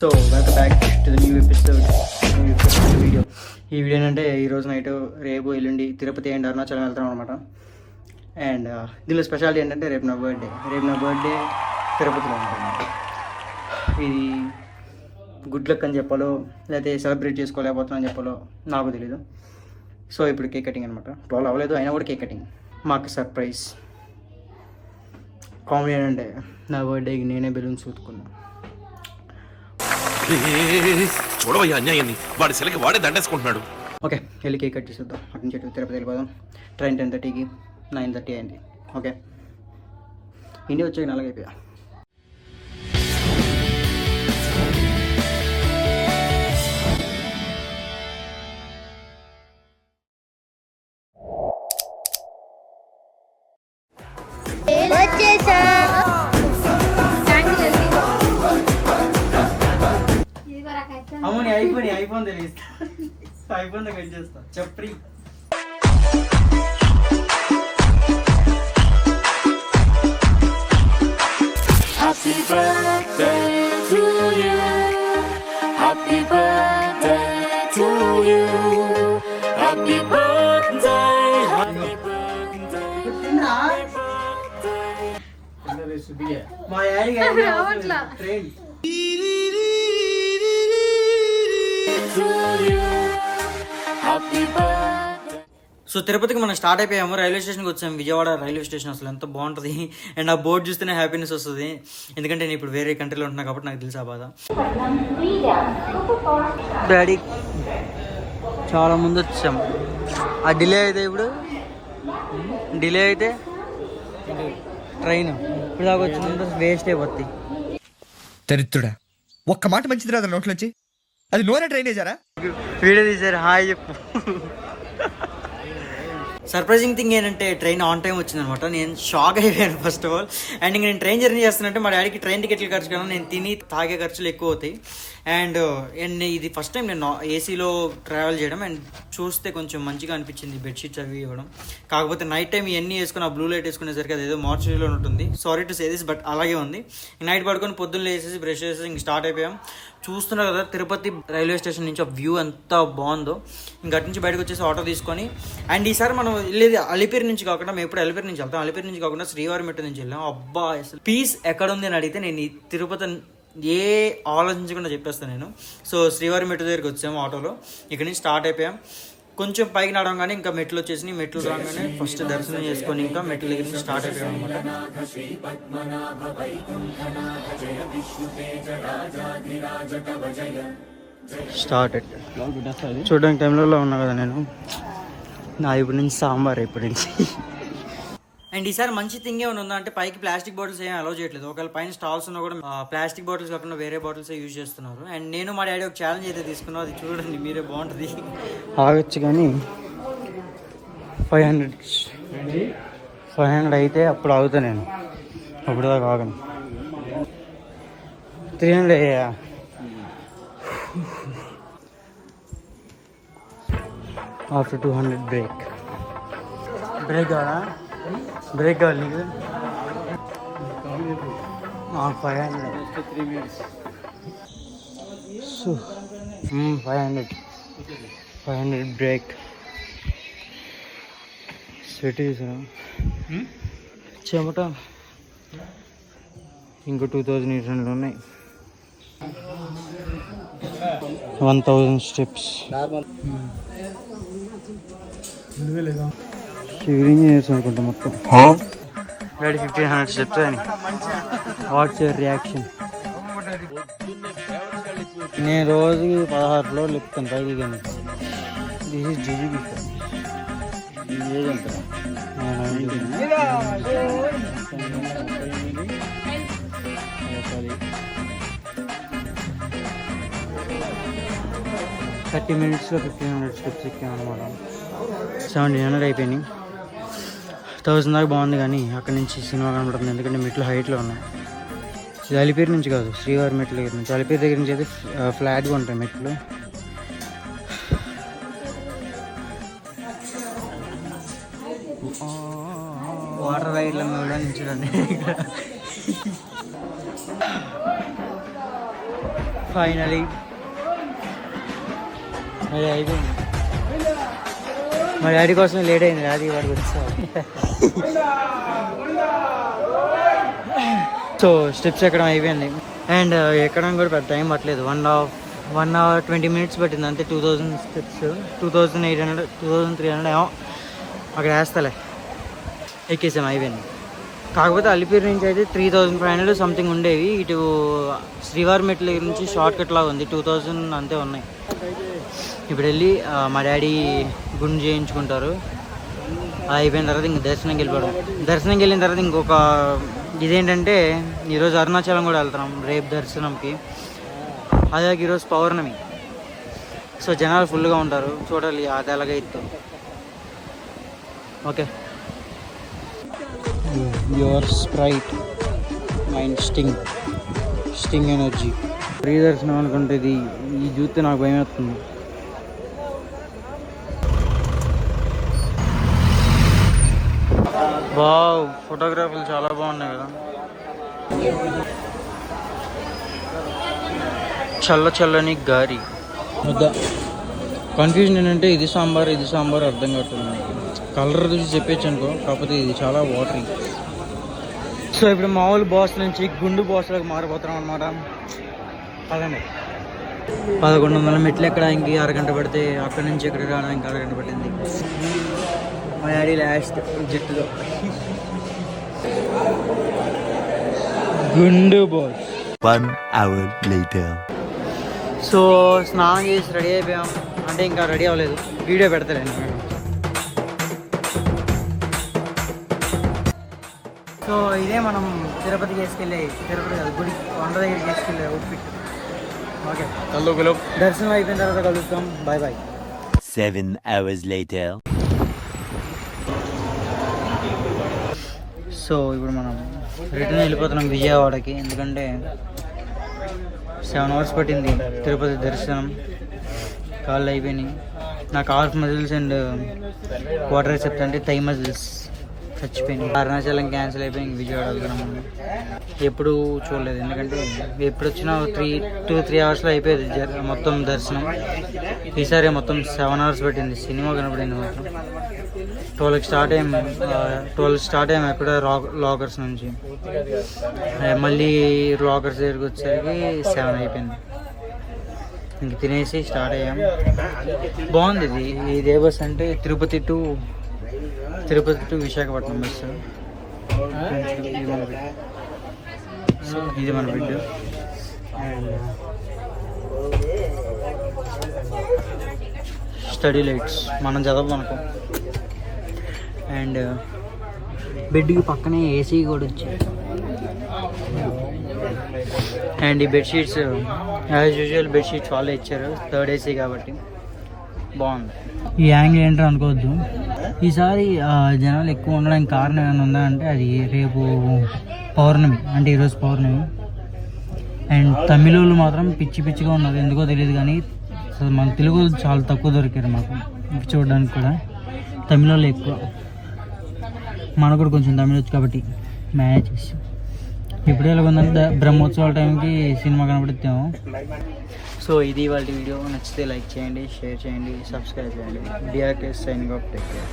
So welcome back to the new episode video. ఈ video ఏంటంటే ఈరోజు నైట్ రేపు ఎల్లుండి తిరుపతి అండ్ అరుణాచలం వెళ్తాం అనమాట. అండ్ దీనిలో స్పెషాలిటీ ఏంటంటే రేపు నా బర్త్డే తిరుపతిలో ఉంటుంది. ఇది గుడ్ లక్ అని చెప్పాలో లేకపోతే సెలబ్రేట్ చేసుకోలేకపోతున్నాను చెప్పాలో నాకు తెలీదు. సో ఇప్పుడు కేక్ కటింగ్ అనమాట. 12 అవ్వలేదు అయినా కూడా కేక్ కటింగ్. మాకు సర్ప్రైజ్. కామెడీ ఏంటంటే నా బర్త్డేకి నేనే బెలూన్స్ ఊతుకున్నా. చూడవయ్యా అన్యాయాన్ని, వాడి సెలకి వాడే దండేసుకుంటున్నాడు. ఓకే, వెళ్ళి కేక్ కట్ చేసేద్దాం. అటు నుంచి తిరుపతి వెళ్ళిపోదాం. ట్రైన్ 10:30కి, 9:30 అయింది. ఓకే, ఇండియా వచ్చాక 4 అయిపోయా. అవును, ఐఫోన్ తెలియస్తా. ఐఫోన్ దగ్గర చేస్తా చెప్పి. Happy birthday to you. Happy birthday to you. Happy birthday. Happy birthday. మా ట్రైన్ సో తిరుపతికి మనం స్టార్ట్ అయిపోయాము. రైల్వే స్టేషన్కి వచ్చాము. విజయవాడ రైల్వే స్టేషన్ అసలు ఎంత బాగుంటుంది. అండ్ ఆ బోర్డు చూస్తేనే హ్యాపీనెస్ వస్తుంది. ఎందుకంటే నేను ఇప్పుడు వేరే కంట్రీలో ఉంటున్నా కాబట్టి నాకు తెలుసు ఆ బాధ. డాడీ చాలా ముందు వచ్చాము. ఆ డిలే అయితే ట్రైన్ ఇప్పుడు దాకా వచ్చినంత వేస్ట్ అయిపోద్ది. దరిద్రుడా, ఒక్క మాట మంచిది రాదు నోట్లోంచి. అది నూనె డ్రైనేజారా? వీడియో తీసారు. హాయ్ చెప్పు. సర్ప్రైజింగ్ థింగ్ ఏంటంటే ట్రైన్ ఆన్ టైం వచ్చిందనమాట. నేను షాక్ అయిపోయాను ఫస్ట్ ఆఫ్ ఆల్. అండ్ ఇంక నేను ట్రైన్ జర్నీ చేస్తున్నట్టే మా డాడీకి ట్రైన్ టికెట్లు ఖర్చు కన్నా నేను తిని తాగే ఖర్చులు ఎక్కువ అవుతాయి. అండ్ ఇది ఫస్ట్ టైం నేను ఏసీలో ట్రావెల్ చేయడం. అండ్ చూస్తే కొంచెం మంచిగా అనిపించింది బెడ్షీట్స్ అవి ఇవ్వడం. కాకపోతే నైట్ టైం ఇవన్నీ వేసుకుని ఆ బ్లూ లైట్ వేసుకునేసరికి అది ఏదో మార్చురీలో ఉంటుంది. Sorry to say this, but అలాగే ఉంది. నైట్ పడుకొని పొద్దున్న లేసేసి బ్రష్ చేసేసి ఇంక స్టార్ట్ అయిపోయాం. చూస్తున్నారు కదా తిరుపతి రైల్వే స్టేషన్ నుంచి ఆ వ్యూ ఎంత బాగుందో. ఇంక అటు నుంచి బయటకు వచ్చేసి ఆటో తీసుకొని, అండ్ ఈసారి మనం వెళ్ళేది అలిపిరి నుంచి కాకుండా, మేము ఎప్పుడు అలిపిరి నుంచి వెళ్తాం, అలిపిరి నుంచి కాకుండా శ్రీవారిమెట్టు నుంచి వెళ్ళాం. అబ్బా అసలు పీస్ ఎక్కడ ఉంది అని అడిగితే నేను ఈ తిరుపతి ఏ ఆలోచించకుండా చెప్పేస్తాను నేను. సో శ్రీవారిమెట్టు దగ్గరికి వచ్చాము ఆటోలో. ఇక్కడ నుంచి స్టార్ట్ అయిపోయాం. కొంచెం పైకి నడవగానే ఇంకా మెట్లు వచ్చేసి మెట్లు రాగానే ఫస్ట్ దర్శనం చేసుకొని ఇంకా మెట్ల దగ్గర నుంచి స్టార్ట్ అయిపోయాం అనమాట. స్టార్ట్ చూడడానికి టైంలో ఉన్నా కదా నేను. నా ఇప్పటి నుంచి సాంబార్ ఇప్పటి నుంచి. అండ్ ఈసారి మంచి థింగ్ ఏమైనా ఉందా అంటే పైకి ప్లాస్టిక్ బాటిల్స్ ఏం అలౌ చేయట్లేదు. ఒకవేళ పైన స్టాల్స్ ఉన్నా కూడా ప్లాస్టిక్ బాటిల్స్ కాకుండా వేరే బాటిల్స్ యూజ్ చేస్తున్నారు. అండ్ నేను మా డాడీ ఒక ఛాలెంజ్ అయితే తీసుకున్నాను. అది చూడండి మీరే, బాగుంటుంది. ఆగొచ్చు కానీ 500 అయితే అప్పుడు ఆగుతా నేను. అప్పుడు దాకా ఆగను. 300 అయ్యా. ఆఫ్టర్ 200 బ్రేక్ కావాలా? బ్రేక్ కావాలి నీకు? 500. So 500 break. స్వెట్ చేసాను చెమట. ఇంకో 2800 ఉన్నాయి. 1000 స్టెప్స్. షివరింగ్ చేయొచ్చు అనుకుంటా మొత్తం. 1500 స్టెప్స్ అని. What's your reaction? నేను రోజుకి 16 ఫ్లోర్లు ఎక్కుతాను పైకి. కానీ దిస్ ఈజ్ జీజీబీ. థర్టీ మినిట్స్లో 1500 స్టెప్స్ ఎక్కాను అనమాట. 1700 అయిపోయినాయి. 1000 దాకా బాగుంది కానీ అక్కడి నుంచి సినిమా కనబడుతుంది. ఎందుకంటే మెట్లు హైట్లో ఉన్నాయి. ఇది అలిపిరి నుంచి కాదు, శ్రీవారి మెట్ల దగ్గర నుంచి. అలిపిరి దగ్గర నుంచి అయితే ఫ్లాట్గా ఉంటాయి మెట్లు. వాటర్ రైడ్లో కూడా నించుడండి. ఫైనలీ అది అయిపోయింది. మా డాడీ కోసం లేట్ అయింది, డాడీ వాడికి వచ్చా. సో స్టెప్స్ ఎక్కడం అయిపోయింది అండ్ ఎక్కడం కూడా పెద్ద టైం పట్టలేదు. 1 hour 20 minutes పట్టింది అంతే. 2000 స్టెప్స్, 2800 2300 ఏమో అక్కడ వేస్తలే ఎక్కేసాం, అయిపోయింది. కాకపోతే అలిపిరి నుంచి అయితే 3500 సంథింగ్ ఉండేవి. ఇటు శ్రీవారి మెట్ల నుంచి షార్ట్ కట్ లాగా ఉంది, 2000 అంతే ఉన్నాయి. ఇప్పుడు వెళ్ళి మా డాడీ గుండు చేయించుకుంటారు. అయిపోయిన తర్వాత ఇంక దర్శనంకి వెళ్ళిపోవడం. దర్శనంకి వెళ్ళిన తర్వాత ఇంకొక ఇదేంటంటే ఈరోజు అరుణాచలం కూడా వెళ్తున్నాం రేపు దర్శనంకి. అదే ఈరోజు పౌర్ణమి, సో జనాలు ఫుల్గా ఉంటారు. చూడాలి అది ఎలాగ ఇస్తాం. Okay, your Sprite mind sting energy. Free దర్శనం అనుకుంటే ఇది ఈ చూస్తే నాకు భయం వేస్తుంది. వావ్, ఫోటోగ్రాఫర్లు చాలా బాగున్నాయి కదా. చల్లని గారి ముద్ద. కన్ఫ్యూజన్ ఏంటంటే ఇది సాంబార్ అర్థం కావట్లేదు. కలర్ చూసి చెప్పచ్చు అనుకో, కాకపోతే ఇది చాలా వాటరీ. సో ఇప్పుడు మామూలు బాస్ నుంచి గుండు బాస్లకు మారిపోతున్నాం అనమాట. పదండి, 1100 మెట్లు ఎక్కడానికి అరగంట పడితే అక్కడి నుంచి ఇక్కడ రావడానికి అరగంట పట్టింది. మా డాడీ లాస్ట్ జట్టులో గుండు బాస్. 1 hour later. సో స్నానం చేసి రెడీ అయిపోయాం, అంటే ఇంకా రెడీ అవ్వలేదు, వీడియో పెడతారండి మేడం. సో ఇదే మనం తిరుపతి కాదు గుడి కొండ దగ్గరికి వేసుకెళ్ళే అవుట్ఫిట్. ఓకే, దర్శనం అయిపోయిన తర్వాత కలుస్తాం. బాయ్. 7 hours later. సో ఇప్పుడు మనం రిటర్న్ వెళ్ళిపోతున్నాం విజయవాడకి, ఎందుకంటే 7 hours పట్టింది తిరుపతి దర్శనం. కాళ్ళు అయిపోయినాయి నాకు. హాఫ్ మజిల్స్ అండ్ వాటర్ చెప్తా థై మజిల్స్ చచ్చిపోయింది. అరుణాచలం క్యాన్సిల్ అయిపోయి విజయవాడ వెళ్తున్నాం. ఎప్పుడు చూడలేదు, ఎందుకంటే ఎప్పుడు వచ్చినా 3 hours అయిపోయేది మొత్తం దర్శనం. ఈసారి మొత్తం 7 hours పట్టింది. సినిమా కనపడింది మొత్తం. 12 స్టార్ట్ అయ్యాము ఎక్కడ లాకర్స్ నుంచి. మళ్ళీ లాకర్స్ దగ్గరికి వచ్చేసరికి 7 అయిపోయింది. ఇంక తినేసి స్టార్ట్ అయ్యాం. బాగుంది ఇది. ఇదే బస్ అంటే తిరుపతి టు విశాఖపట్నం బస్సు. ఇది మన బిడ్డ. స్టడీ లైట్స్ మనం చదవనుకో. అండ్ బెడ్కి పక్కనే ఏసీ కూడా వచ్చింది. అండ్ ఈ బెడ్షీట్స్ యాజ్ యూజువల్ బెడ్షీట్స్ వాళ్ళే ఇచ్చారు, 3rd AC కాబట్టి బాగుంది. ఈ యాంగిల్ ఏంటో అనుకోవద్దు. ఈసారి జనాలు ఎక్కువ ఉండడానికి కారణం ఏమైనా ఉందా అంటే అది రేపు పౌర్ణమి, అంటే ఈరోజు పౌర్ణమి. అండ్ తమిళోళ్ళు మాత్రం పిచ్చిగా ఉన్నారు, ఎందుకో తెలియదు. కానీ అసలు మన తెలుగు చాలా తక్కువ దొరికారు మాకు చూడడానికి కూడా. తమిళోళ్ళు ఎక్కువ, మనకు కూడా కొంచెం తమిళ వచ్చు కాబట్టి మేనేజ్ చేసి. ఇప్పుడు ఎలా ఉందంటే బ్రహ్మోత్సవాల టైంకి సినిమా కనపడితేమో. సో ఇది వాళ్ళ వీడియో. నచ్చితే లైక్ చేయండి, షేర్ చేయండి, సబ్స్క్రైబ్ చేయండి. DRK signing off. Take care.